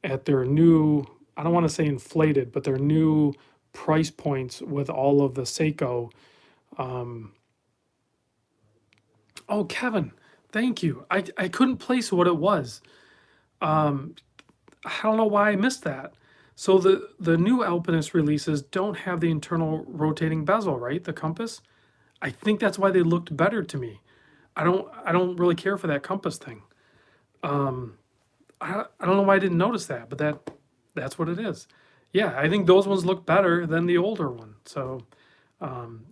S1: at their new, I don't want to say inflated, but their new price points with all of the Seiko. Oh, Kevin, thank you. I couldn't place what it was. I don't know why I missed that. So the new Alpinist releases don't have the internal rotating bezel, right? The compass. I think that's why they looked better to me. I don't really care for that compass thing. I don't know why I didn't notice that, but that's what it is. Yeah, I think those ones look better than the older one. So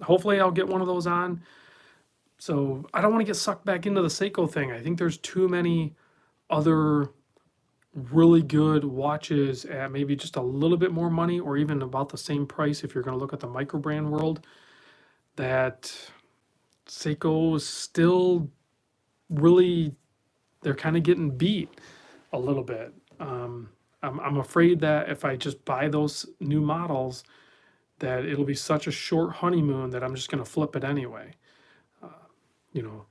S1: hopefully I'll get one of those on. So I don't want to get sucked back into the Seiko thing. I think there's too many other really good watches at maybe just a little bit more money or even about the same price if you're going to look at the micro brand world, that Seiko is still really, they're kind of getting beat a little bit. I'm afraid that if I just buy those new models, that it'll be such a short honeymoon that I'm just going to flip it anyway. You know,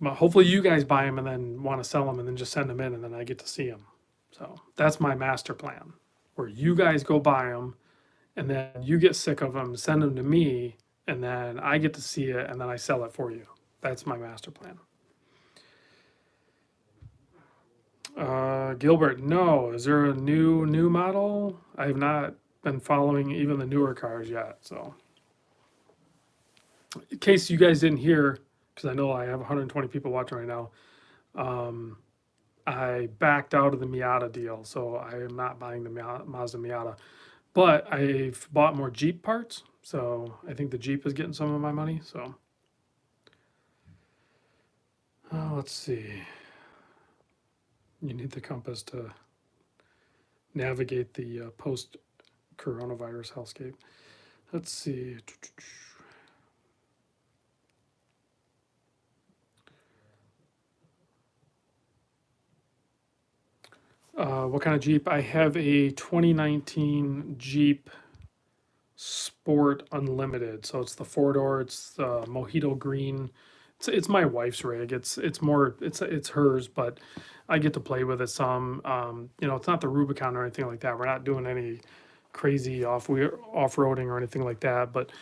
S1: but hopefully you guys buy them and then want to sell them and then just send them in and then I get to see them. So that's my master plan, where you guys go buy them and then you get sick of them, send them to me, and then I get to see it and then I sell it for you. That's my master plan. Gilbert, no. Is there a new model? I have not been following even the newer cars yet. So, in case you guys didn't hear, because I know I have 120 people watching right now, I backed out of the Miata deal, so I am not buying the Mazda Miata. But I've bought more Jeep parts, so I think the Jeep is getting some of my money. So, let's see. You need the compass to navigate the post-coronavirus hellscape. Let's see. What kind of Jeep? I have a 2019 Jeep Sport Unlimited. So it's the four-door. It's the Mojito green. It's my wife's rig. It's hers, but I get to play with it some. It's not the Rubicon or anything like that. We're not doing any crazy off-roading or anything like that. But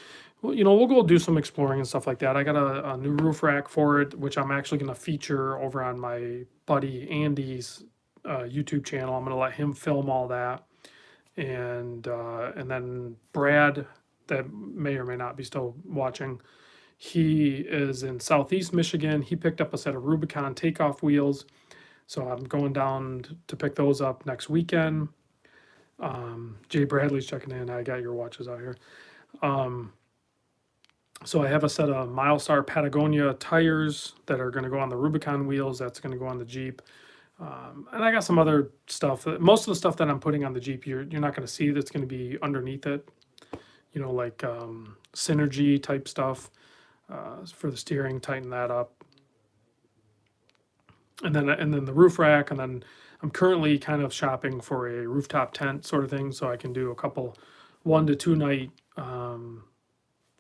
S1: we'll go do some exploring and stuff like that. I got a new roof rack for it, which I'm actually going to feature over on my buddy Andy's YouTube channel. I'm going to let him film all that, and then Brad, that may or may not be still watching. He is in Southeast Michigan. He picked up a set of Rubicon takeoff wheels, so I'm going down to pick those up next weekend. Jay Bradley's checking in. I got your watches out here. So I have a set of Milestar Patagonia tires that are going to go on the Rubicon wheels. That's going to go on the Jeep. And I got some other stuff. Most of the stuff that I'm putting on the Jeep, you're not going to see. That's going to be underneath it. Like Synergy type stuff for the steering. Tighten that up. And then the roof rack. And then I'm currently kind of shopping for a rooftop tent sort of thing, so I can do a couple 1 to 2 night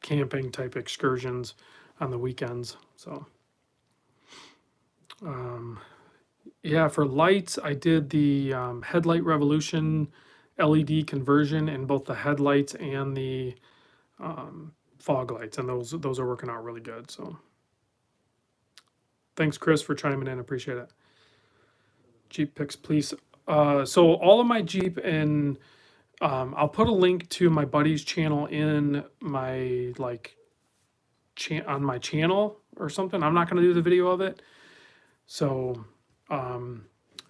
S1: camping type excursions on the weekends. So. Yeah, for lights, I did the Headlight Revolution LED conversion in both the headlights and the fog lights, and those are working out really good. So, thanks, Chris, for chiming in. Appreciate it. Jeep picks, please. So all of my Jeep, and I'll put a link to my buddy's channel in my on my channel or something. I'm not going to do the video of it, so.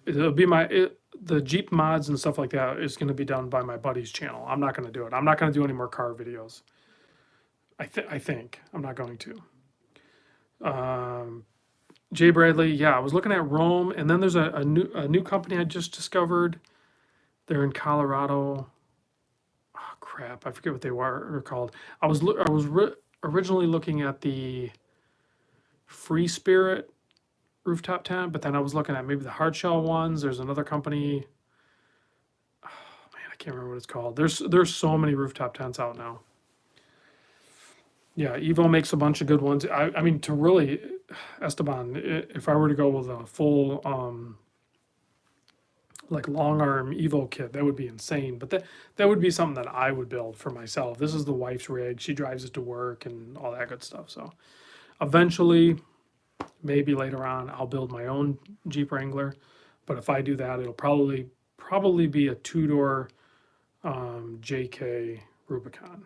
S1: It'll be the Jeep mods and stuff like that is going to be done by my buddy's channel. I'm not going to do it. I'm not going to do any more car videos. I think I'm not going to. Jay Bradley, yeah, I was looking at Rome, and then there's a new company I just discovered. They're in Colorado. Oh crap, I forget what they were called. I was originally looking at the Free Spirit rooftop tent, but then I was looking at maybe the hard shell ones. There's another company. Oh man, I can't remember what it's called. There's so many rooftop tents out now. Yeah, Evo makes a bunch of good ones. I mean, to really, Esteban, if I were to go with a full long arm Evo kit, that would be insane. But that would be something that I would build for myself. This is the wife's rig. She drives it to work and all that good stuff. So eventually, maybe later on, I'll build my own Jeep Wrangler. But if I do that, it'll probably be a 2-door JK Rubicon.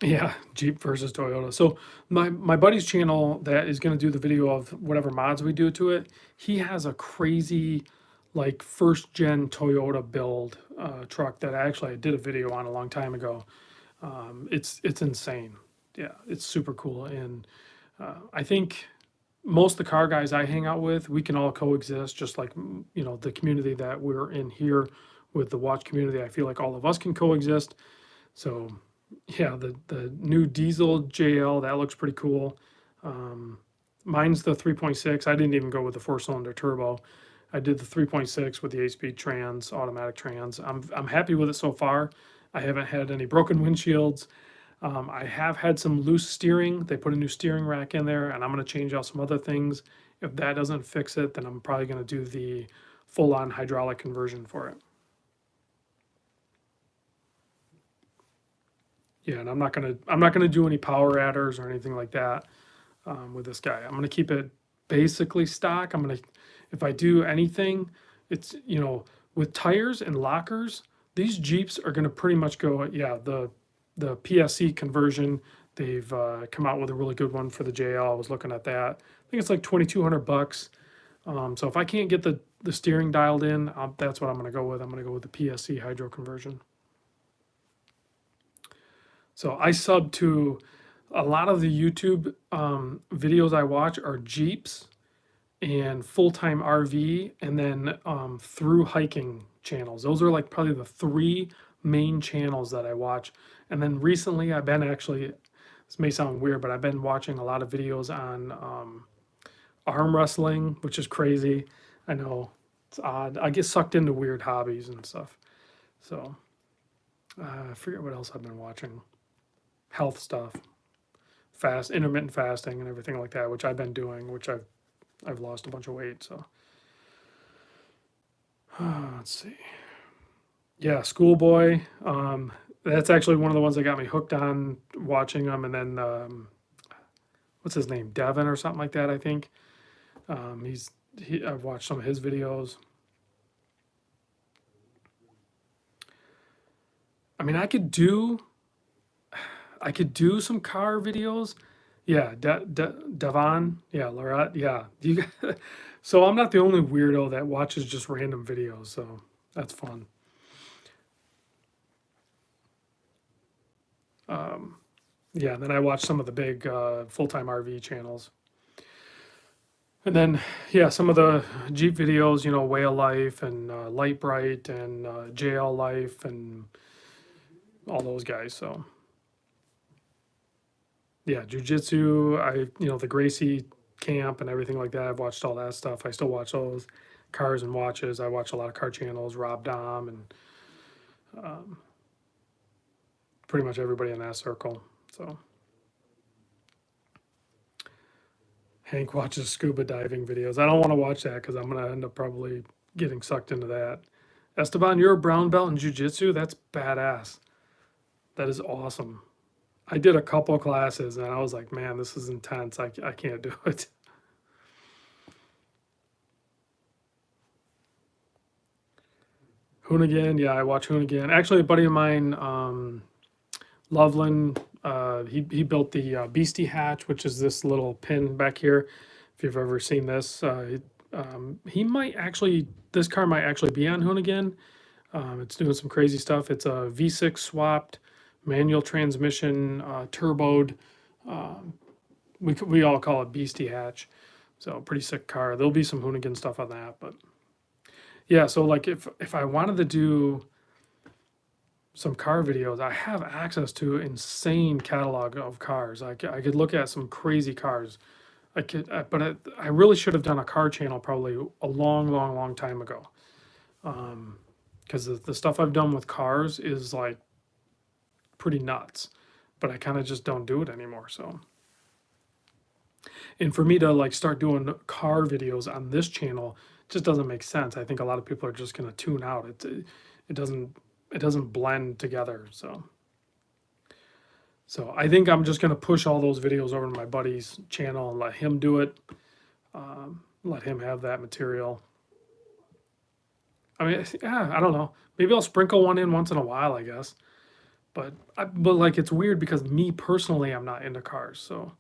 S1: Yeah, Jeep versus Toyota. So my buddy's channel that is going to do the video of whatever mods we do to it, he has a crazy first gen Toyota build truck that I did a video on a long time ago. It's insane. Yeah, it's super cool. And I think most of the car guys I hang out with, we can all coexist, just like the community that we're in here with the watch community. I feel like all of us can coexist. So yeah, the new diesel JL, that looks pretty cool. Um, Mine's the 3.6. I didn't even go with the four-cylinder turbo. I did the 3.6 with the 8-speed trans, automatic trans. I'm happy with it so far. I haven't had any broken windshields. I have had some loose steering. They put a new steering rack in there, and I'm going to change out some other things. If that doesn't fix it, then I'm probably going to do the full-on hydraulic conversion for it. Yeah, and I'm not gonna do any power adders or anything like that with this guy. I'm gonna keep it basically stock. If I do anything, it's with tires and lockers. These Jeeps are gonna pretty much go. Yeah, the PSC conversion. They've come out with a really good one for the JL. I was looking at that. I think it's like $2,200. So if I can't get the steering dialed in, that's what I'm gonna go with. I'm gonna go with the PSC hydro conversion. So I sub to a lot of the YouTube videos I watch are Jeeps and full-time RV, and then through hiking channels. Those are like probably the three main channels that I watch. And then recently I've been actually, this may sound weird, but I've been watching a lot of videos on arm wrestling, which is crazy. I know it's odd. I get sucked into weird hobbies and stuff. So I forget what else I've been watching. Health stuff, intermittent fasting and everything like that, which I've been doing, which I've lost a bunch of weight. So let's see. Yeah, Schoolboy. That's actually one of the ones that got me hooked on watching them. And then what's his name, Devin or something like that, I think. I've watched some of his videos. I mean, I could do some car videos. Yeah, Devon. Yeah, Lorette. Yeah, so I'm not the only weirdo that watches just random videos. So that's fun. Yeah, and then I watch some of the big full-time RV channels. And then, yeah, some of the Jeep videos, Whale Life and Light Bright and JL Life and all those guys. So yeah, jujitsu. The Gracie camp and everything like that. I've watched all that stuff. I still watch those cars and watches. I watch a lot of car channels, Rob Dom, and pretty much everybody in that circle. So Hank watches scuba diving videos. I don't want to watch that because I'm gonna end up probably getting sucked into that. Esteban, you're a brown belt in jujitsu. That's badass. That is awesome. I did a couple classes and I was like, man, this is intense. I can't do it. Hoonigan, yeah, I watch Hoonigan. Actually, a buddy of mine, Loveland, he built the Beastie hatch, which is this little pin back here. If you've ever seen this, this car might actually be on Hoonigan. It's doing some crazy stuff. It's a V6 swapped, manual transmission, turboed. We all call it Beastie hatch. So pretty sick car. There'll be some Hoonigan stuff on that, but yeah. So like if I wanted to do some car videos, I have access to insane catalog of cars. I could look at some crazy cars. But I really should have done a car channel probably a long, long, long time ago. Because the stuff I've done with cars is like pretty nuts, but I kind of just don't do it anymore. So, and for me to like start doing car videos on this channel just doesn't make sense. I think a lot of people are just going to tune out. It doesn't blend together. So I think I'm just going to push all those videos over to my buddy's channel and let him do it. Let him have that material. I mean, yeah, I don't know. Maybe I'll sprinkle one in once in a while, I guess. But like it's weird because me personally, I'm not into cars. So,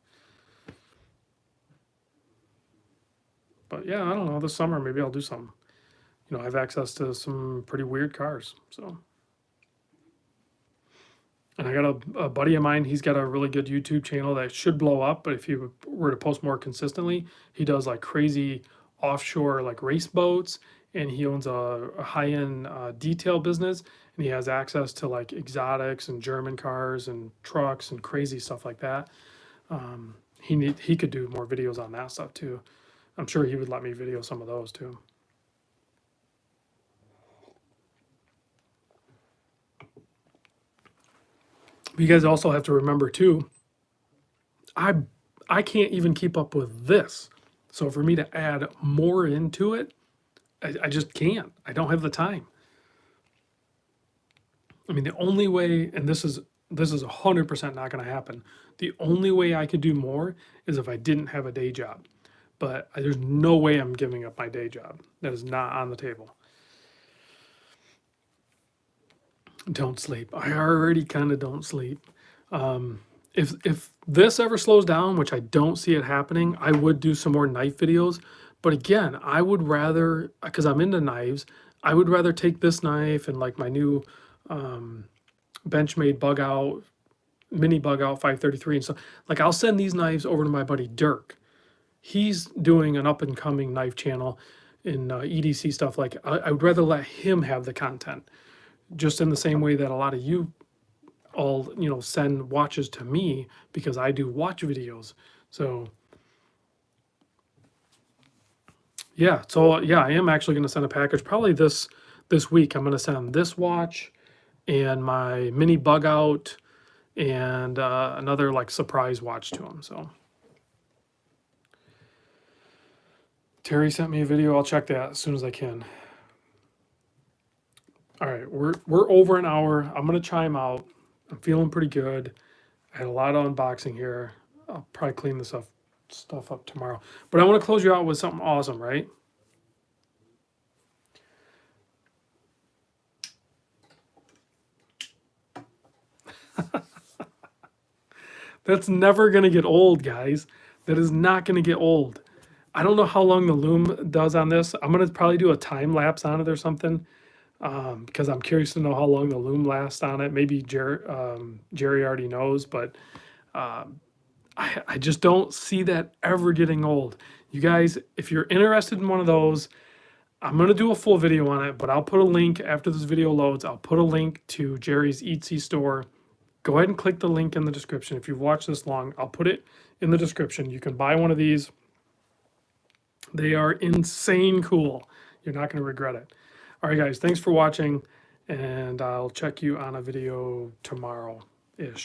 S1: but yeah, I don't know. This summer, maybe I'll do some. I have access to some pretty weird cars. So, And I got a buddy of mine, he's got a really good YouTube channel that should blow up, but if he were to post more consistently, he does like crazy offshore like race boats, and he owns a high-end detail business, and he has access to like exotics and German cars and trucks and crazy stuff like that. He could do more videos on that stuff too. I'm sure he would let me video some of those too. But you guys also have to remember too, I can't even keep up with this. So for me to add more into it, I just can't. I don't have the time. I mean, the only way, and this is 100% not going to happen. The only way I could do more is if I didn't have a day job. But there's no way I'm giving up my day job. That is not on the table. Don't sleep. I already kind of don't sleep. If this ever slows down, which I don't see it happening, I would do some more knife videos. But again, I would rather, because I'm into knives, I would rather take this knife and like my new Benchmade bug out, mini bug out 533 and stuff. Like I'll send these knives over to my buddy Dirk. He's doing an up and coming knife channel in EDC stuff. Like I would rather let him have the content, just in the same way that a lot of you all, you know, send watches to me because I do watch videos. So yeah, I am actually going to send a package probably this week. I'm going to send this watch and my mini bug out and another like surprise watch to him. So Terry sent me a video. I'll check that as soon as I can. All right, we're over an hour. I'm gonna chime out. I'm feeling pretty good. I had a lot of unboxing here. I'll probably clean this stuff up tomorrow. But I want to close you out with something awesome, right? That's never gonna get old, guys. That is not gonna get old. I don't know how long the loom does on this. I'm gonna probably do a time lapse on it or something, because I'm curious to know how long the loom lasts on it. Maybe Jerry already knows, but I just don't see that ever getting old. You guys, if you're interested in one of those, I'm going to do a full video on it, but I'll put a link after this video loads. I'll put a link to Jerry's Etsy store. Go ahead and click the link in the description. If you've watched this long, I'll put it in the description. You can buy one of these. They are insane cool. You're not going to regret it. All right, guys, thanks for watching, and I'll check you on a video tomorrow-ish.